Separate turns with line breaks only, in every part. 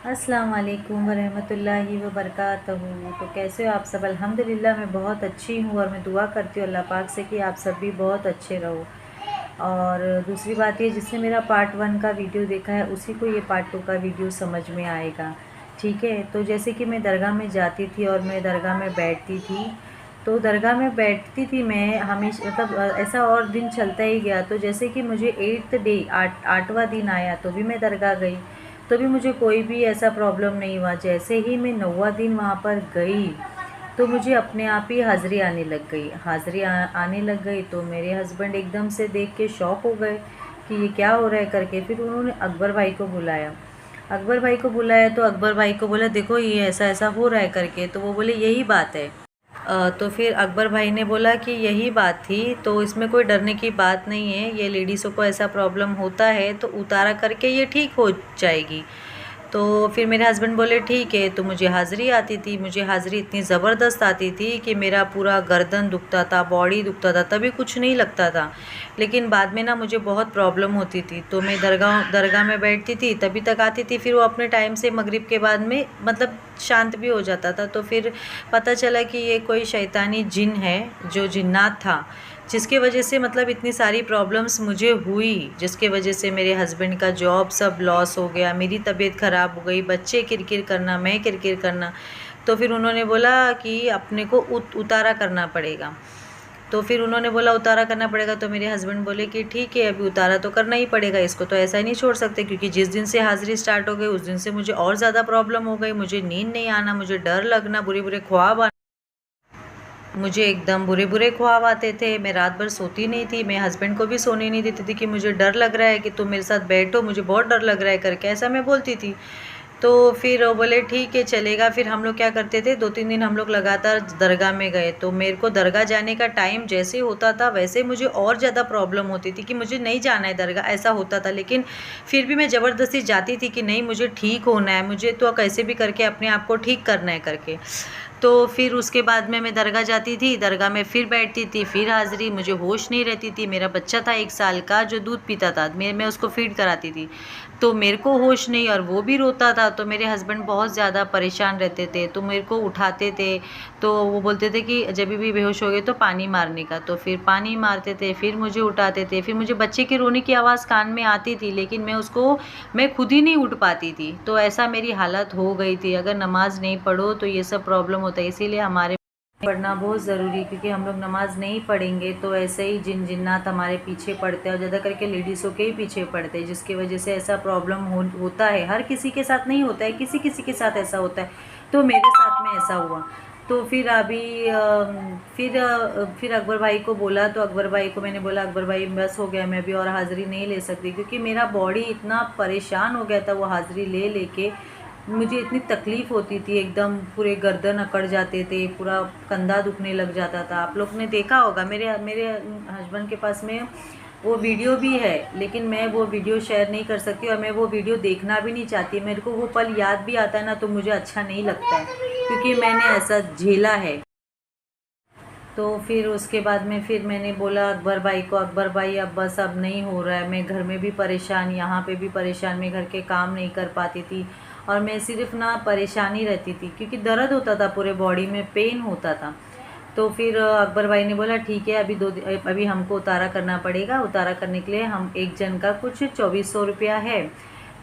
अस्सलाम वालेकुम वरहमतुल्लाहि वबरकातहू। तो कैसे हो आप सब? अल्हम्दुलिल्लाह मैं बहुत अच्छी हूँ और मैं दुआ करती हूँ अल्लाह पाक से कि आप सब भी बहुत अच्छे रहो। और दूसरी बात ये, जिसने मेरा पार्ट 1 का वीडियो देखा है उसी को ये पार्ट 2 का वीडियो समझ में आएगा। ठीक है, तो जैसे कि मैं दरगाह में जाती थी और मैं दरगाह में बैठती थी, तो दरगाह में बैठती थी मैं हमेशा, मतलब ऐसा और दिन चलता ही गया। तो जैसे कि मुझे 8th डे 8वां दिन आया तो भी मैं दरगाह गई, तो भी मुझे कोई भी ऐसा प्रॉब्लम नहीं हुआ। जैसे ही मैं 9वां दिन वहाँ पर गई तो मुझे अपने आप ही हाज़िरी आने लग गई। आने लग गई तो मेरे हस्बैंड एकदम से देख के शॉक हो गए कि ये क्या हो रहा है करके। फिर उन्होंने अकबर भाई को बुलाया। अकबर भाई को बुलाया तो अकबर भाई को बोला देखो ये ऐसा ऐसा हो रहा है करके। तो वो बोले यही बात है। तो फिर अकबर भाई ने बोला कि यही बात थी तो इसमें कोई डरने की बात नहीं है, ये लेडीज़ों को ऐसा प्रॉब्लम होता है तो उतारा करके ये ठीक हो जाएगी। तो फिर मेरे हस्बैंड बोले ठीक है। तो मुझे हाज़िरी आती थी, मुझे हाज़िरी इतनी ज़बरदस्त आती थी कि मेरा पूरा गर्दन दुखता था, बॉडी दुखता था, तभी कुछ नहीं लगता था। लेकिन बाद में ना मुझे बहुत प्रॉब्लम होती थी। तो मैं दरगाह दरगाह में बैठती थी तभी तक आती थी, फिर वो अपने टाइम से मगरिब के बाद में मतलब शांत भी हो जाता था। तो फिर पता चला कि ये कोई शैतानी जिन है, जो जिन्नात था, जिसके वजह से मतलब इतनी सारी प्रॉब्लम्स मुझे हुई, जिसके वजह से मेरे हस्बैंड का जॉब सब लॉस हो गया, मेरी तबीयत ख़राब हो गई, बच्चे किरकिर करना, मैं किरकिर करना। तो फिर उन्होंने बोला कि अपने को उतारा करना पड़ेगा। तो फिर उन्होंने बोला उतारा करना पड़ेगा। तो मेरे हस्बैंड बोले कि ठीक है अभी उतारा तो करना ही पड़ेगा, इसको तो ऐसा ही नहीं छोड़ सकते, क्योंकि जिस दिन से हाज़िरी स्टार्ट हो गई उस दिन से मुझे और ज़्यादा प्रॉब्लम हो गई। मुझे नींद नहीं आना, मुझे डर लगना, बुरे बुरे ख्वाब आना, मुझे एकदम बुरे बुरे ख्वाब आते थे। मैं रात भर सोती नहीं थी, मैं हस्बैंड को भी सोने नहीं देती थी कि मुझे डर लग रहा है कि तुम मेरे साथ बैठो, मुझे बहुत डर लग रहा है करके, ऐसा मैं बोलती थी। तो फिर वो बोले ठीक है चलेगा। फिर हम लोग क्या करते थे, 2-3 दिन हम लोग लगातार दरगाह में गए। तो मेरे को दरगाह जाने का टाइम जैसे होता था वैसे मुझे और ज़्यादा प्रॉब्लम होती थी कि मुझे नहीं जाना है दरगाह, ऐसा होता था। लेकिन फिर भी मैं ज़बरदस्ती जाती थी कि नहीं मुझे ठीक होना है, मुझे तो कैसे भी करके अपने आप को ठीक करना है करके। तो फिर उसके बाद में मैं दरगाह जाती थी, दरगाह में फिर बैठती थी, फिर हाज़िरी, मुझे होश नहीं रहती थी। मेरा बच्चा था 1 साल का जो दूध पीता था, मैं उसको फ़ीड कराती थी, तो मेरे को होश नहीं और वो भी रोता था। तो मेरे हस्बैंड बहुत ज़्यादा परेशान रहते थे, तो मेरे को उठाते थे। तो वो बोलते थे कि जब भी बेहोश हो गए तो पानी मारने का। तो फिर पानी मारते थे, फिर मुझे उठाते थे, फिर मुझे बच्चे के रोने की आवाज़ कान में आती थी, लेकिन मैं खुद ही नहीं उठ पाती थी। तो ऐसा मेरी हालत हो गई थी। अगर नमाज़ नहीं पढ़ो तो ये सब प्रॉब्लम होता है, इसीलिए हमारे पढ़ना बहुत ज़रूरी है, क्योंकि हम लोग नमाज़ नहीं पढ़ेंगे तो ऐसे ही जिन्नात हमारे पीछे पड़ते हैं, और ज़्यादा करके लेडीज़ों के ही पीछे पड़ते हैं, जिसकी वजह से ऐसा प्रॉब्लम होता है। हर किसी के साथ नहीं होता है, किसी किसी के साथ ऐसा होता है। तो मेरे साथ में ऐसा हुआ। तो फिर अभी फिर अकबर भाई को बोला, तो अकबर भाई को मैंने बोला अकबर भाई बस हो गया, मैं अभी और हाज़िरी नहीं ले सकती, क्योंकि मेरा बॉडी इतना परेशान हो गया था वो हाज़िरी ले लेके। मुझे इतनी तकलीफ़ होती थी, एकदम पूरे गर्दन अकड़ जाते थे, पूरा कंधा दुखने लग जाता था। आप लोग ने देखा होगा, मेरे मेरे हस्बैंड के पास में वो वीडियो भी है, लेकिन मैं वो वीडियो शेयर नहीं कर सकती और मैं वो वीडियो देखना भी नहीं चाहती। मेरे को वो पल याद भी आता है ना तो मुझे अच्छा नहीं लगता है, क्योंकि मैंने ऐसा झेला है। तो फिर उसके बाद में फिर मैंने बोला अकबर भाई को, अकबर भाई अब बस अब नहीं हो रहा है, मैं घर में भी परेशान, यहाँ पे भी परेशान, मैं घर के काम नहीं कर पाती थी और मैं सिर्फ ना परेशानी रहती थी, क्योंकि दर्द होता था, पूरे बॉडी में पेन होता था। तो फिर अकबर भाई ने बोला ठीक है अभी हमको उतारा करना पड़ेगा। उतारा करने के लिए हम एक जन का कुछ 2400 रुपया है,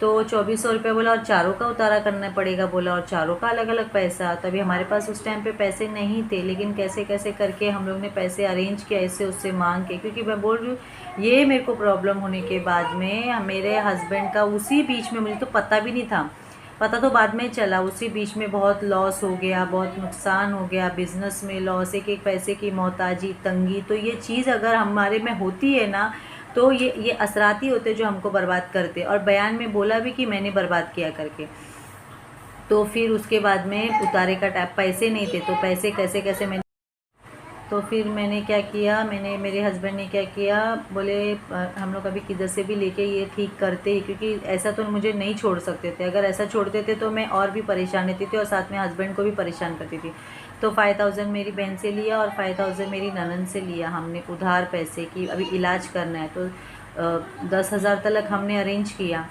तो 2400 रुपये बोला, और चारों का उतारा करना पड़ेगा बोला, और चारों का अलग अलग पैसा। तभी हमारे पास उस टाइम पे पैसे नहीं थे, लेकिन कैसे कैसे करके हम लोग ने पैसे अरेंज किया, ऐसे उससे मांग के, क्योंकि मैं बोल रही हूँ ये मेरे को प्रॉब्लम होने के बाद में मेरे हस्बैंड का उसी बीच में, मुझे तो पता भी नहीं था, पता तो बाद में चला, उसी बीच में बहुत लॉस हो गया, बहुत नुकसान हो गया, बिज़नेस में लॉस, एक एक पैसे की मोहताजी, तंगी। तो ये चीज़ अगर हमारे में होती है ना तो ये असरात ही होते जो हमको बर्बाद करते, और बयान में बोला भी कि मैंने बर्बाद किया करके। तो फिर उसके बाद में उतारे का टाइप पैसे नहीं थे, तो पैसे कैसे कैसे मैंने, तो फिर मैंने क्या किया, मेरे हस्बैंड ने क्या किया, बोले हम लोग अभी किधर से भी लेके ये ठीक करते ही, क्योंकि ऐसा तो मुझे नहीं छोड़ सकते थे, अगर ऐसा छोड़ते थे तो मैं और भी परेशान रहती थी और साथ में हस्बैंड को भी परेशान करती थी। तो 5000 मेरी बहन से लिया और 5000 मेरी ननद से लिया हमने उधार पैसे की, अभी इलाज करना है तो 10,000 तक हमने अरेंज किया।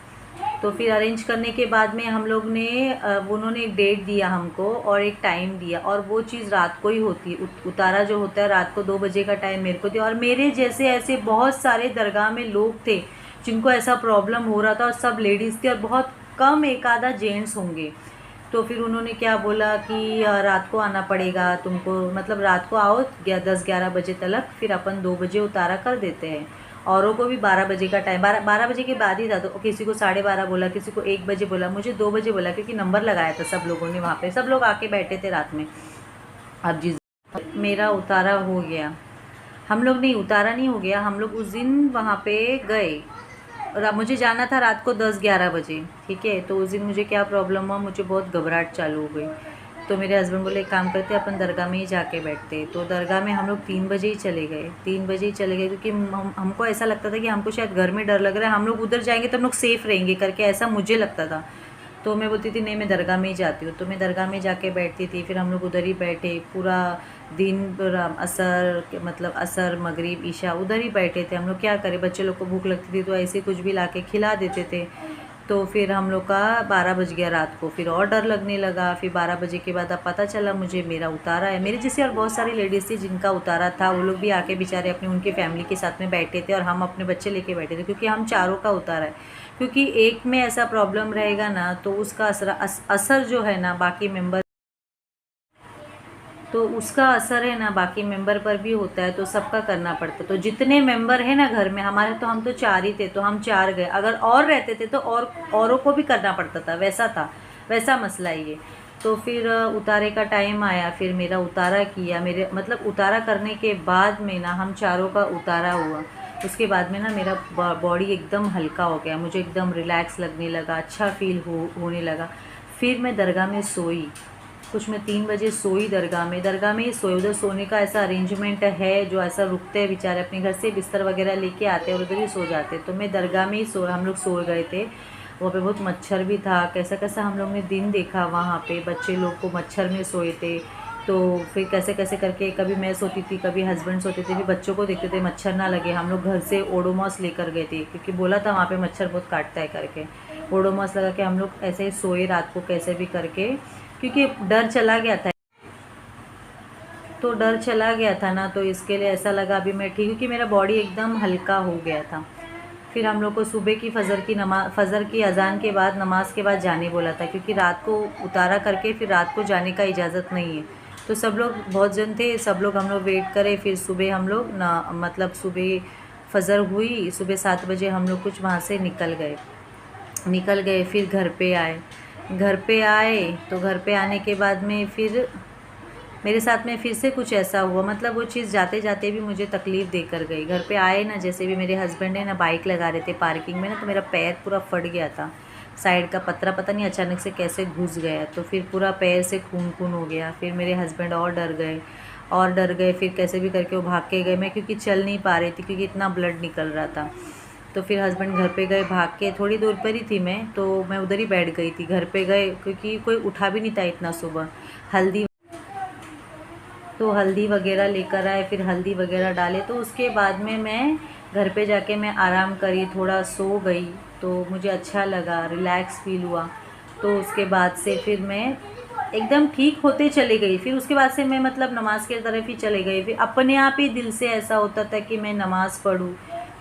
तो फिर अरेंज करने के बाद में हम लोग ने उन्होंने एक डेट दिया हमको और एक टाइम दिया, और वो चीज़ रात को ही होती है। उतारा जो होता है रात को 2 बजे का टाइम मेरे को दिया, और मेरे जैसे ऐसे बहुत सारे दरगाह में लोग थे जिनको ऐसा प्रॉब्लम हो रहा था, और सब लेडीज़ थी और बहुत कम एक आधा जेंट्स होंगे। तो फिर उन्होंने क्या बोला कि रात को आना पड़ेगा तुमको, मतलब रात को आओ 10-11 बजे तक, फिर अपन 2 बजे उतारा कर देते हैं। औरों को भी 12 बजे का टाइम, 12 बजे के बाद ही था। तो किसी को 12:30 बोला, किसी को 1 बजे बोला, मुझे 2 बजे बोला, क्योंकि नंबर लगाया था सब लोगों ने वहाँ पे, सब लोग आके बैठे थे रात में। अब जिस मेरा उतारा हो गया, हम लोग नहीं, उतारा नहीं हो गया, हम लोग उस दिन वहाँ पे गए, और मुझे जाना था रात को 10-11 बजे, ठीक है। तो उस दिन मुझे क्या प्रॉब्लम हुआ, मुझे बहुत घबराहट चालू हो गई। तो मेरे हस्बैंड बोले एक काम करते अपन दरगाह में ही जाके बैठते। तो दरगाह में हम लोग 3 बजे ही चले गए, 3 बजे ही चले गए, क्योंकि हमको ऐसा लगता था कि हमको शायद घर में डर लग रहा है, हम लोग उधर जाएंगे तो हम लोग सेफ़ रहेंगे करके, ऐसा मुझे लगता था। तो मैं बोलती थी नहीं, मैं दरगाह में ही जाती हूँ। तो मैं दरगाह में जाके बैठती थी, फिर हम लोग उधर ही बैठे पूरा दिन, असर मतलब असर मगरिब ईशा उधर ही बैठे थे हम लोग। क्या करें, बच्चे लोग को भूख लगती थी तो ऐसे कुछ भी ला के खिला देते थे। तो फिर हम लोग का 12 बज गया रात को, फिर और डर लगने लगा। फिर 12 बजे के बाद अब पता चला मुझे मेरा उतारा है। मेरे जैसे और बहुत सारी लेडीज़ थी जिनका उतारा था, वो लोग भी आके बेचारे अपने उनके फैमिली के साथ में बैठे थे, और हम अपने बच्चे लेके बैठे थे, क्योंकि हम चारों का उतारा है। क्योंकि एक में ऐसा प्रॉब्लम रहेगा ना तो उसका असर जो है ना बाकी मेंबर, तो उसका असर है ना बाकी मेंबर पर भी होता है, तो सबका करना पड़ता है। तो जितने मेंबर हैं ना घर में हमारे, तो हम तो 4 ही थे, तो हम 4 गए। अगर और रहते थे तो औरों को भी करना पड़ता था, वैसा था, वैसा मसला ये। तो फिर उतारे का टाइम आया, फिर मेरा उतारा किया, मेरे मतलब उतारा करने के बाद में ना हम चारों का उतारा हुआ। उसके बाद में ना मेरा बॉडी एकदम हल्का हो गया, मुझे एकदम रिलैक्स लगने लगा, अच्छा फील होने लगा। फिर मैं दरगाह में सोई, कुछ मैं 3 बजे सोई दरगाह में ही सोई। उधर सोने का ऐसा अरेंजमेंट है, जो ऐसा रुकते हैं बेचारे, अपने घर से बिस्तर वगैरह लेके आते हैं और उधर ही सो जाते हैं। तो मैं दरगाह में ही हम लोग सो गए थे। वहाँ पे बहुत मच्छर भी था, कैसा कैसा हम लोग ने दिन देखा वहाँ पे, बच्चे लोग को मच्छर में सोए थे। तो फिर कैसे कैसे करके कभी मैं सोती थी, कभी हस्बैंड सोते थे, फिर बच्चों को देखते थे मच्छर ना लगे। हम लोग घर से ओडोमॉस लेकर गए थे, क्योंकि बोला था वहाँ पे मच्छर बहुत काटता है करके। ओडोमॉस लगा के हम लोग ऐसे ही सोए रात को कैसे भी करके, क्योंकि डर चला गया था। तो डर चला गया था ना, तो इसके लिए ऐसा लगा अभी मैं ठीक, क्योंकि मेरा बॉडी एकदम हल्का हो गया था। फिर हम लोग को सुबह की फ़जर की अज़ान के बाद, नमाज के बाद जाने बोला था, क्योंकि रात को उतारा करके फिर रात को जाने का इजाज़त नहीं है। तो सब लोग, बहुत जन थे, सब लोग हम लोग वेट करे। फिर सुबह हम लोग ना, मतलब सुबह फ़जर हुई, सुबह 7 बजे हम लोग कुछ वहाँ से निकल गए। फिर घर पे आए। तो घर पे आने के बाद में फिर मेरे साथ में फिर से कुछ ऐसा हुआ, मतलब वो चीज़ जाते जाते भी मुझे तकलीफ़ देकर गई। घर पे आए ना, जैसे भी मेरे हस्बैंड है ना बाइक लगा रहे थे पार्किंग में ना, तो मेरा पैर पूरा फट गया था, साइड का पत्रा पता नहीं अचानक से कैसे घुस गया, तो फिर पूरा पैर से खून हो गया। फिर मेरे हस्बैंड और डर गए। फिर कैसे भी करके वो भाग के गए, मैं क्योंकि चल नहीं पा रही थी, क्योंकि इतना ब्लड निकल रहा था। तो फिर हस्बैंड घर पे गए भाग के, थोड़ी दूर पर ही थी मैं, तो मैं उधर ही बैठ गई थी। घर पे गए, क्योंकि कोई उठा भी नहीं था इतना सुबह। हल्दी वगैरह लेकर आए, फिर हल्दी वगैरह डाले। तो उसके बाद में मैं घर पे जाके मैं आराम करी, थोड़ा सो गई, तो मुझे अच्छा लगा, रिलैक्स फील हुआ। तो उसके बाद से फिर मैं एकदम ठीक होते चले गई। फिर उसके बाद से मैं मतलब नमाज़ की तरफ ही चले गई। फिर अपने आप ही दिल से ऐसा होता था कि मैं नमाज़ पढ़ूँ,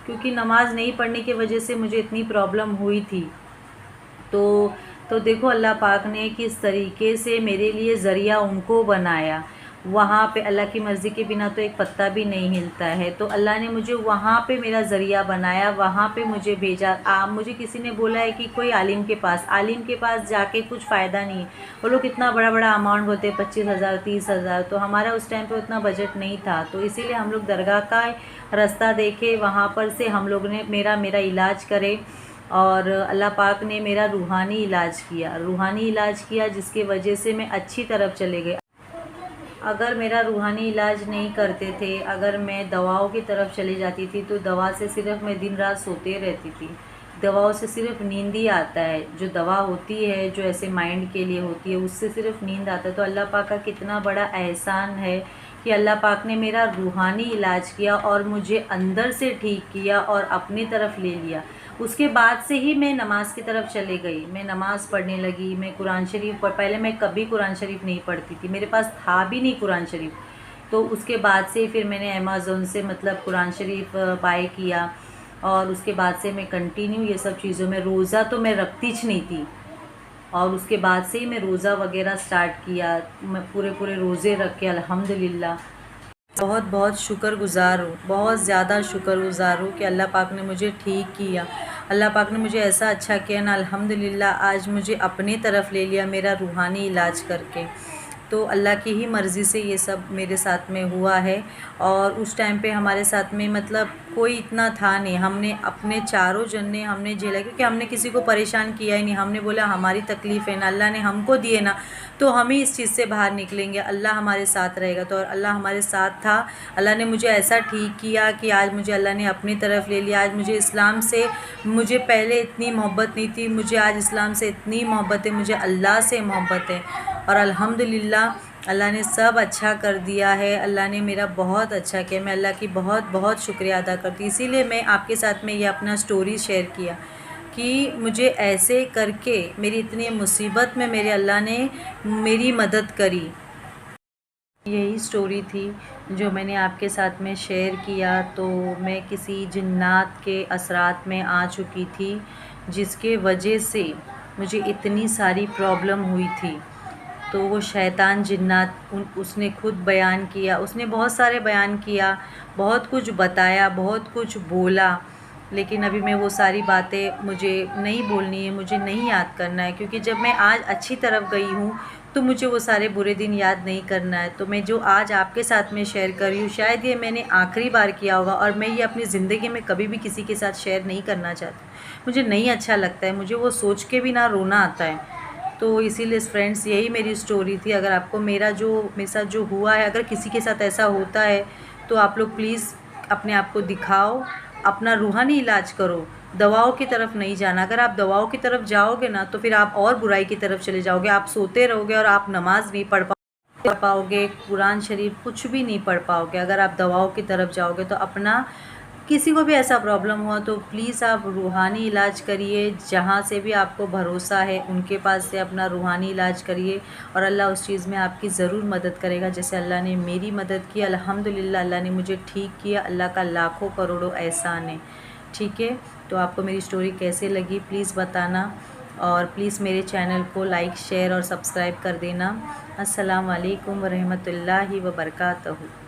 क्योंकि नमाज़ नहीं पढ़ने की वजह से मुझे इतनी प्रॉब्लम हुई थी। तो देखो अल्लाह पाक ने किस तरीके से मेरे लिए ज़रिया उनको बनाया। वहाँ पे अल्लाह की मर्ज़ी के बिना तो एक पत्ता भी नहीं हिलता है, तो अल्लाह ने मुझे वहाँ पे मेरा ज़रिया बनाया, वहाँ पे मुझे भेजा। मुझे किसी ने बोला है कि कोई आलिम के पास जाके कुछ फ़ायदा नहीं है। वो लोग इतना बड़ा बड़ा अमाउंट बोलते हैं, 25,000 30,000, तो हमारा उस टाइम पे उतना बजट नहीं था। तो इसीलिए हम लोग दरगाह का रास्ता देखे, वहाँ पर से हम लोग ने मेरा इलाज करे, और अल्लाह पाक ने मेरा रूहानी इलाज किया, जिसकी वजह से मैं अच्छी तरफ चले गए। अगर मेरा रूहानी इलाज नहीं करते थे, अगर मैं दवाओं की तरफ चली जाती थी, तो दवा से सिर्फ मैं दिन रात सोते रहती थी। दवाओं से सिर्फ नींद ही आता है, जो दवा होती है जो ऐसे माइंड के लिए होती है, उससे सिर्फ नींद आता है। तो अल्लाह पाक का कितना बड़ा एहसान है कि अल्लाह पाक ने मेरा रूहानी इलाज किया और मुझे अंदर से ठीक किया और अपनी तरफ ले लिया। उसके बाद से ही मैं नमाज़ की तरफ चली गई, मैं नमाज़ पढ़ने लगी, मैं कुरान शरीफ पहले मैं कभी कुरान शरीफ नहीं पढ़ती थी, मेरे पास था भी नहीं कुरान शरीफ। तो उसके बाद से फिर मैंने अमेज़ोन से मतलब कुरान शरीफ बाय किया, और उसके बाद से मैं कंटिन्यू ये सब चीज़ों में, रोज़ा तो मैं रखती ज नहीं थी, और उसके बाद से ही मैं रोज़ा वगैरह स्टार्ट किया। मैं पूरे पूरे रोज़े रख के अल्हम्दुलिल्लाह बहुत बहुत शुक्रगुज़ार हूँ, बहुत ज़्यादा शुक्रगुज़ार हूँ कि अल्लाह पाक ने मुझे ठीक किया। अल्लाह पाक ने मुझे ऐसा अच्छा किया ना, अल्हम्दुलिल्लाह आज मुझे अपनी तरफ ले लिया मेरा रूहानी इलाज करके। तो अल्लाह की ही मर्ज़ी से ये सब मेरे साथ में हुआ है। और उस टाइम पे हमारे साथ में मतलब कोई इतना था नहीं, हमने अपने चारों जन ने हमने झेला, क्योंकि हमने किसी को परेशान किया ही नहीं। हमने बोला हमारी तकलीफ़ है ना, अल्लाह ने हमको दिए ना, तो हम ही इस चीज़ से बाहर निकलेंगे, अल्लाह हमारे साथ रहेगा। तो और अल्लाह हमारे साथ था। अल्लाह ने मुझे ऐसा ठीक किया कि आज मुझे अल्लाह ने अपनी तरफ ले लिया। आज मुझे इस्लाम से, मुझे पहले इतनी मोहब्बत नहीं थी, मुझे आज इस्लाम से इतनी मोहब्बत है, मुझे अल्लाह से मोहब्बत है। और अल्हम्दुलिल्लाह अल्लाह ने सब अच्छा कर दिया है, अल्लाह ने मेरा बहुत अच्छा किया। मैं अल्लाह की बहुत बहुत शुक्रिया अदा करती हूँ। इसीलिए मैं आपके साथ में ये अपना स्टोरी शेयर किया कि मुझे ऐसे करके मेरी इतनी मुसीबत में मेरे अल्लाह ने मेरी मदद करी। यही स्टोरी थी जो मैंने आपके साथ में शेयर किया। तो मैं किसी जिन्नात के असरात में आ चुकी थी, जिसके वजह से मुझे इतनी सारी प्रॉब्लम हुई थी। तो वो शैतान जिन्नात उसने खुद बयान किया, उसने बहुत सारे बयान किया, बहुत कुछ बताया, बहुत कुछ बोला, लेकिन अभी मैं वो सारी बातें मुझे नहीं बोलनी है, मुझे नहीं याद करना है, क्योंकि जब मैं आज अच्छी तरफ गई हूँ तो मुझे वो सारे बुरे दिन याद नहीं करना है। तो मैं जो आज आपके साथ में शेयर कर रही हूँ, शायद ये मैंने आखिरी बार किया होगा, और मैं ये अपनी ज़िंदगी में कभी भी किसी के साथ शेयर नहीं करना चाहती। मुझे नहीं अच्छा लगता है, मुझे वो सोच के भी ना रोना आता है। तो इसीलिए फ्रेंड्स यही मेरी स्टोरी थी। अगर आपको मेरे साथ जो हुआ है, अगर किसी के साथ ऐसा होता है तो आप लोग प्लीज़ अपने आप को दिखाओ, अपना रूहानी इलाज करो, दवाओं की तरफ नहीं जाना। अगर आप दवाओं की तरफ जाओगे ना तो फिर आप और बुराई की तरफ चले जाओगे, आप सोते रहोगे और आप नमाज नहीं पढ़ पाओगे, कुरान शरीफ कुछ भी नहीं पढ़ पाओगे। अगर आप दवाओं की तरफ जाओगे तो अपना, किसी को भी ऐसा प्रॉब्लम हुआ तो प्लीज़ आप रूहानी इलाज करिए, जहाँ से भी आपको भरोसा है उनके पास से अपना रूहानी इलाज करिए, और अल्लाह उस चीज़ में आपकी ज़रूर मदद करेगा, जैसे अल्लाह ने मेरी मदद की। अल्हम्दुलिल्लाह अल्लाह ने मुझे ठीक किया, अल्लाह का लाखों करोड़ों एहसान है। ठीक है, तो आपको मेरी स्टोरी कैसे लगी प्लीज़ बताना, और प्लीज़ मेरे चैनल को लाइक शेयर और सब्सक्राइब कर देना। अस्सलाम वालेकुम व रहमतुल्लाहि व बरकातहू।